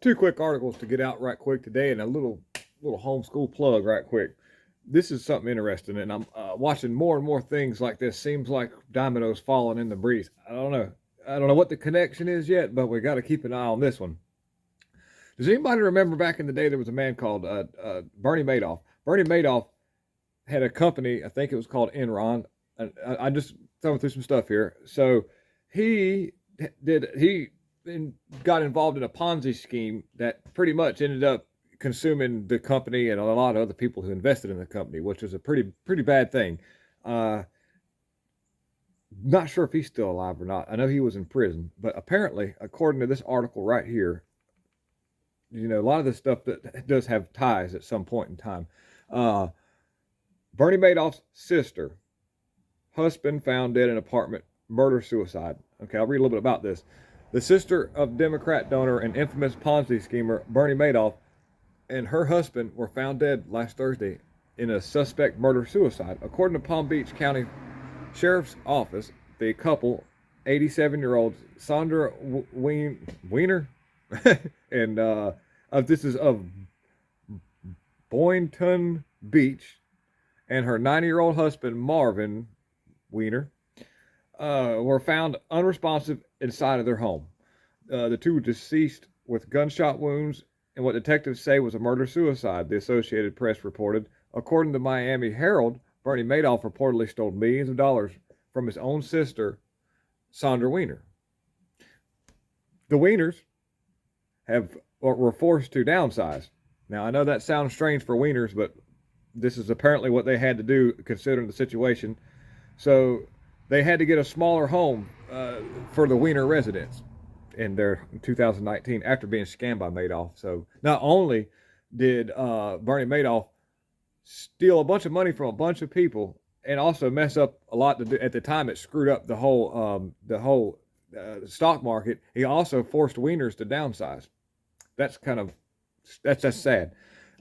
Two quick articles to get out right quick today, and a little homeschool plug right quick. This is something interesting, and I'm watching more and more things like this. Seems like dominoes falling in the breeze. I don't know what the connection is yet, but we got to keep an eye on this one. Does anybody remember back in the day there was a man called Bernie Madoff? Bernie Madoff had a company, I think it was called Enron. I just throwing through some stuff here. So he got involved in a Ponzi scheme that pretty much ended up consuming the company and a lot of other people who invested in the company, which was a pretty bad thing. Not sure if he's still alive or not. I know he was in prison, but apparently, according to this article right here, a lot of this stuff that does have ties at some point in time. Bernie Madoff's sister, husband found dead in apartment, murder suicide. Okay, I'll read a little bit about this. The sister of Democrat donor and infamous Ponzi schemer Bernie Madoff and her husband were found dead last Thursday in a suspect murder suicide. According to Palm Beach County Sheriff's Office, the couple, 87-year-old Sandra Wiener, and this is of Boynton Beach, and her 90-year-old husband Marvin Wiener, were found unresponsive inside of their home. The two were deceased with gunshot wounds and what detectives say was a murder-suicide, the Associated Press reported. According to Miami Herald, Bernie Madoff reportedly stole millions of dollars from his own sister, Sandra Wiener. The Wieners were forced to downsize. Now, I know that sounds strange for Wieners, but this is apparently what they had to do considering the situation. So they had to get a smaller home for the Wiener residents in 2019 after being scammed by Madoff. So not only did Bernie Madoff steal a bunch of money from a bunch of people and also mess up a lot at the time, it screwed up the whole stock market. He also forced Wieners to downsize. That's sad.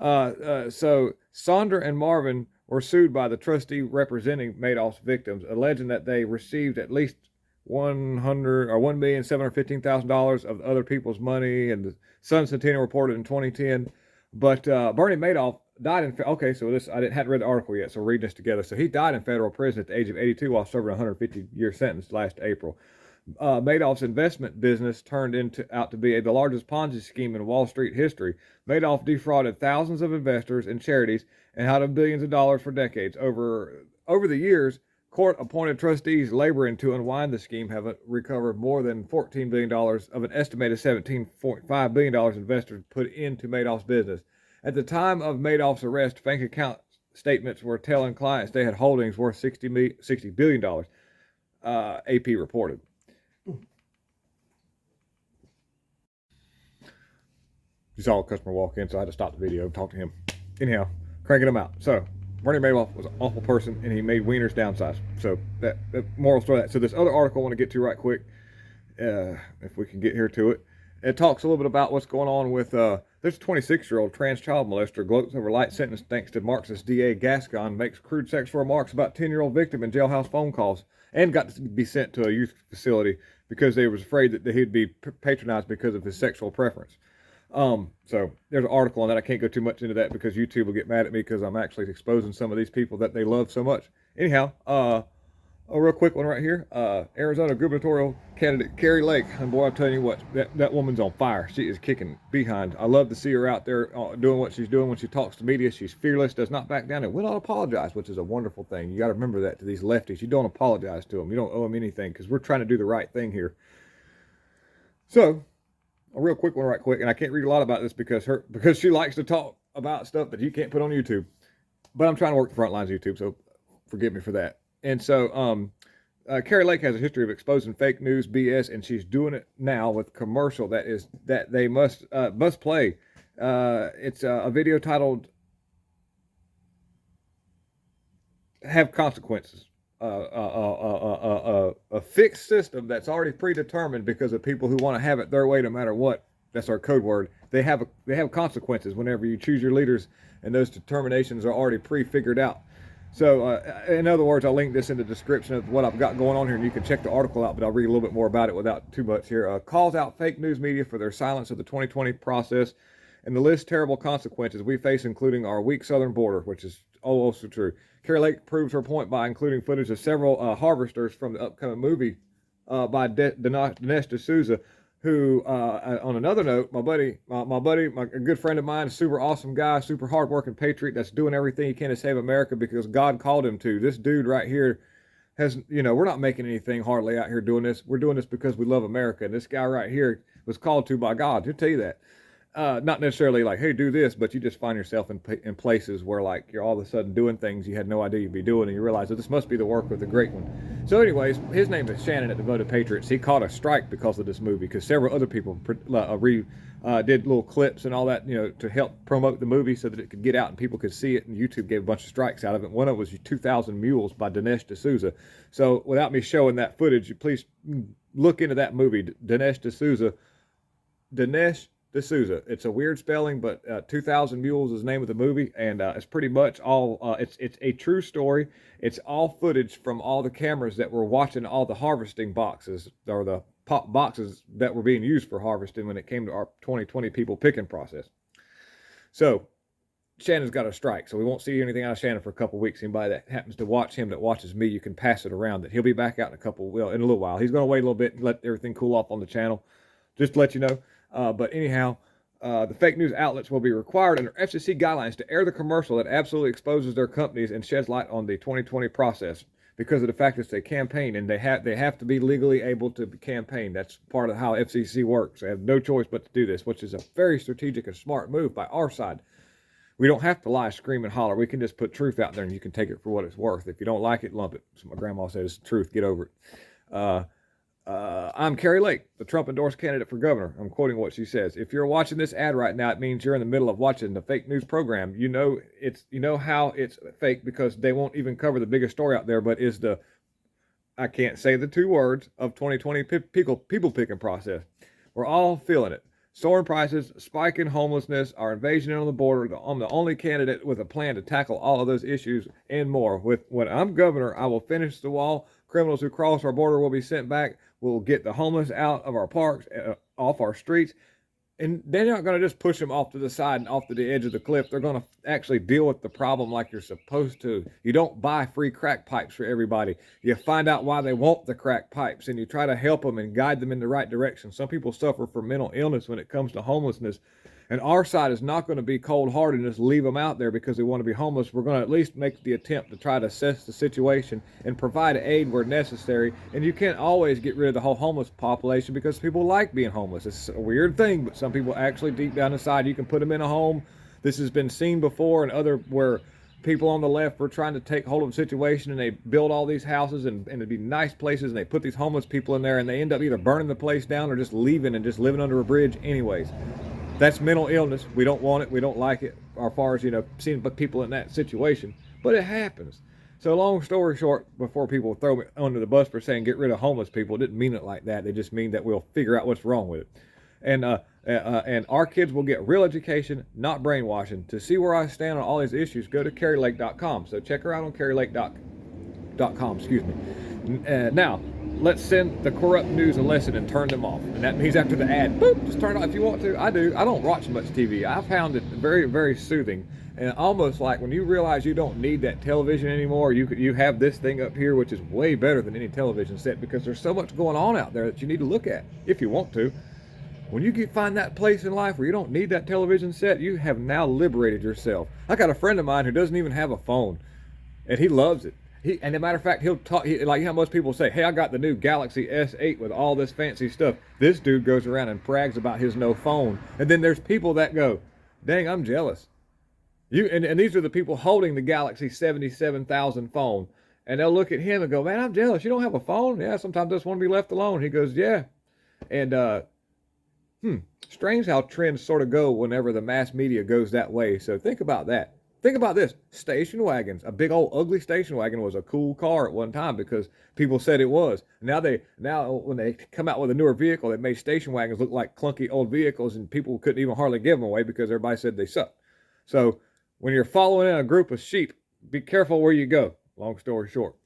So Sandra and Marvin were sued by the trustee representing Madoff's victims, alleging that they received at least $1,715,000 of other people's money, and the Sun Sentinel reported in 2010. But Bernie Madoff died in. Okay, so I hadn't read the article yet, so we're reading this together. So he died in federal prison at the age of 82 while serving a 150-year sentence last April. Madoff's investment business turned out to be the largest Ponzi scheme in Wall Street history. Madoff defrauded thousands of investors and charities and hid billions of dollars for decades. Over the years, court-appointed trustees laboring to unwind the scheme have recovered more than $14 billion of an estimated $17.5 billion investors put into Madoff's business. At the time of Madoff's arrest, bank account statements were telling clients they had holdings worth $60 billion, AP reported. You saw a customer walk in, so I had to stop the video and talk to him. Anyhow, cranking him out. So, Bernie Madoff was an awful person, and he made Wieners downsize. So, that moral story. So, this other article I want to get to right quick, if we can get here to it. It talks a little bit about what's going on with this 26-year-old trans child molester gloats over light sentence thanks to Marxist DA Gascon, makes crude sexual remarks about 10-year-old victim in jailhouse phone calls, and got to be sent to a youth facility because they was afraid that he'd be patronized because of his sexual preference. So there's an article on that. I can't go too much into that because YouTube will get mad at me because I'm actually exposing some of these people that they love so much. Anyhow, a real quick one right here. Arizona gubernatorial candidate Kari Lake. And boy, I'm telling you what, that woman's on fire. She is kicking behind. I love to see her out there doing what she's doing when she talks to media. She's fearless, does not back down, and will not apologize, which is a wonderful thing. You got to remember that to these lefties. You don't apologize to them. You don't owe them anything because we're trying to do the right thing here. So, a real quick one right quick, and I can't read a lot about this because she likes to talk about stuff that you can't put on YouTube. But I'm trying to work the front lines of YouTube, so forgive me for that. And so Kari Lake has a history of exposing fake news, BS, and she's doing it now with commercial that they must play. It's a video titled "Have Consequences." A fixed system that's already predetermined because of people who want to have it their way no matter what. That's our code word. They have consequences whenever you choose your leaders, and those determinations are already pre-figured out. So, in other words, I'll link this in the description of what I've got going on here, and you can check the article out, but I'll read a little bit more about it without too much here. Calls out fake news media for their silence of the 2020 process and the list terrible consequences we face, including our weak southern border, which is also true. Kari Lake proves her point by including footage of several harvesters from the upcoming movie by Dinesh D'Souza, who, on another note, my good friend of mine, super awesome guy, super hardworking patriot that's doing everything he can to save America because God called him to. This dude right here has, we're not making anything hardly out here doing this. We're doing this because we love America. And this guy right here was called to by God. He'll tell you that. Not necessarily like, hey, do this, but you just find yourself in places where like you're all of a sudden doing things you had no idea you'd be doing, and you realize that this must be the work of the great one. So anyways, his name is Shannon at Devoted Patriots. He caught a strike because of this movie, because several other people did little clips and all that, to help promote the movie so that it could get out and people could see it, and YouTube gave a bunch of strikes out of it. One of it was 2,000 Mules by Dinesh D'Souza. So without me showing that footage, please look into that movie, Dinesh D'Souza. It's a weird spelling, but 2,000 Mules is the name of the movie, and it's pretty much all, it's a true story. It's all footage from all the cameras that were watching all the harvesting boxes, or the pop boxes that were being used for harvesting when it came to our 2020 people picking process. So, Shannon's got a strike, so we won't see anything out of Shannon for a couple weeks. Anybody that happens to watch him, that watches me, you can pass it around that he'll be back out in a little while. He's going to wait a little bit and let everything cool off on the channel, just to let you know. But anyhow, the fake news outlets will be required under FCC guidelines to air the commercial that absolutely exposes their companies and sheds light on the 2020 process, because of the fact that it's a campaign, and they have to be legally able to campaign. That's part of how FCC works. They have no choice but to do this, which is a very strategic and smart move by our side. We don't have to lie, scream, and holler. We can just put truth out there, and you can take it for what it's worth. If you don't like it, lump it. So my grandma said, it's the truth. Get over it. I'm Kari Lake, the Trump-endorsed candidate for governor. I'm quoting what she says. If you're watching this ad right now, it means you're in the middle of watching the fake news program. You know how it's fake, because they won't even cover the biggest story out there, but is the, I can't say the two words, of 2020 people picking process. We're all feeling it. Soaring prices, spike in homelessness, our invasion on the border. I'm the only candidate with a plan to tackle all of those issues and more. When I'm governor, I will finish the wall. Criminals who cross our border will be sent back. We'll get the homeless out of our parks, off our streets. And they're not going to just push them off to the side and off to the edge of the cliff. They're going to actually deal with the problem like you're supposed to. You don't buy free crack pipes for everybody. You find out why they want the crack pipes, and you try to help them and guide them in the right direction. Some people suffer from mental illness when it comes to homelessness. And our side is not going to be cold-hearted and just leave them out there because they want to be homeless. We're going to at least make the attempt to try to assess the situation and provide aid where necessary. And you can't always get rid of the whole homeless population, because people like being homeless. It's a weird thing, but some people actually deep down inside, you can put them in a home. This has been seen before, and where people on the left were trying to take hold of the situation, and they build all these houses and it'd be nice places, and they put these homeless people in there, and they end up either burning the place down or just leaving and just living under a bridge anyways. That's mental illness. We don't want it. We don't like it, as far as, seeing people in that situation. But it happens. So long story short, before people throw me under the bus for saying get rid of homeless people, it didn't mean it like that. They just mean that we'll figure out what's wrong with it. And our kids will get real education, not brainwashing. To see where I stand on all these issues, go to KariLake.com. So check her out on KariLake.com. Excuse me. Now, let's send the corrupt news a lesson and turn them off. And that means after the ad, boop, just turn it off if you want to. I do. I don't watch much TV. I found it very, very soothing. And almost like when you realize you don't need that television anymore, you have this thing up here, which is way better than any television set, because there's so much going on out there that you need to look at if you want to. When you find that place in life where you don't need that television set, you have now liberated yourself. I got a friend of mine who doesn't even have a phone, and he loves it. And as a matter of fact, he'll talk, like how most people say, hey, I got the new Galaxy S8 with all this fancy stuff. This dude goes around and brags about his no phone. And then there's people that go, dang, I'm jealous. And these are the people holding the Galaxy 77,000 phone. And they'll look at him and go, man, I'm jealous. You don't have a phone? Yeah, sometimes I just want to be left alone. He goes, yeah. And, strange how trends sort of go whenever the mass media goes that way. So think about that. Think about this. Station wagons. A big old ugly station wagon was a cool car at one time because people said it was. Now when they come out with a newer vehicle, they made station wagons look like clunky old vehicles, and people couldn't even hardly give them away because everybody said they suck. So when you're following in a group of sheep, be careful where you go. Long story short.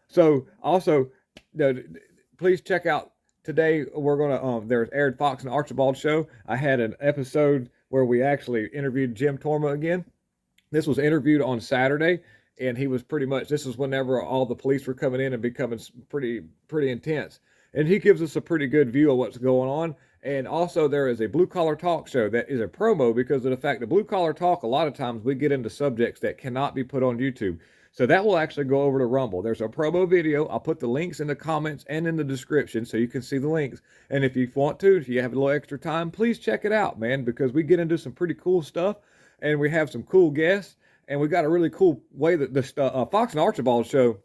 So also, please check out today. We're gonna there's aired Fox and Archibald show. I had an episode where we actually interviewed Jim Torma again. This was interviewed on Saturday, and he was pretty much, this is whenever all the police were coming in and becoming pretty intense. And he gives us a pretty good view of what's going on. And also there is a Blue Collar Talk show that is a promo because of the fact that Blue Collar Talk, a lot of times we get into subjects that cannot be put on YouTube. So that will actually go over to Rumble. There's a promo video. I'll put the links in the comments and in the description so you can see the links. And if you want to, if you have a little extra time, please check it out, man, because we get into some pretty cool stuff and we have some cool guests. And we got a really cool way that this Fox and Archibald show,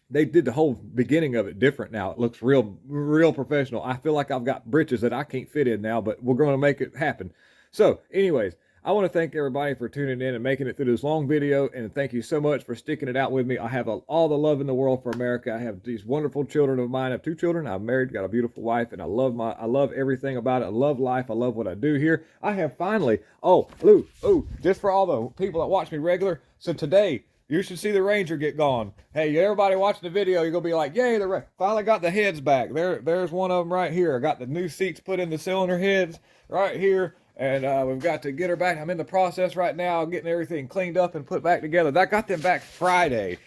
they did the whole beginning of it different now. It looks real professional. I feel like I've got britches that I can't fit in now, but we're going to make it happen. So anyways, I want to thank everybody for tuning in and making it through this long video. And thank you so much for sticking it out with me. I have all the love in the world for America. I have these wonderful children of mine. I have 2 children. I'm married, got a beautiful wife, and I love everything about it. I love life. I love what I do here. I have finally, just for all the people that watch me regular. So today, you should see the Ranger get gone. Hey, everybody watching the video, you're going to be like, yay, finally got the heads back. There's one of them right here. I got the new seats put in the cylinder heads right here. And we've got to get her back. I'm in the process right now, getting everything cleaned up and put back together. I got them back Friday.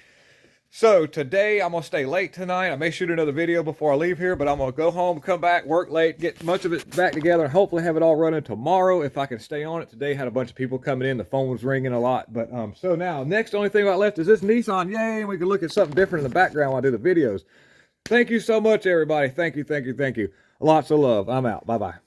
So today, I'm going to stay late tonight. I may shoot another video before I leave here, but I'm going to go home, come back, work late, get much of it back together, and hopefully have it all running tomorrow if I can stay on it. Today had a bunch of people coming in. The phone was ringing a lot. But so now, next only thing I got left is this Nissan. Yay, and we can look at something different in the background while I do the videos. Thank you so much, everybody. Thank you. Lots of love. I'm out. Bye-bye.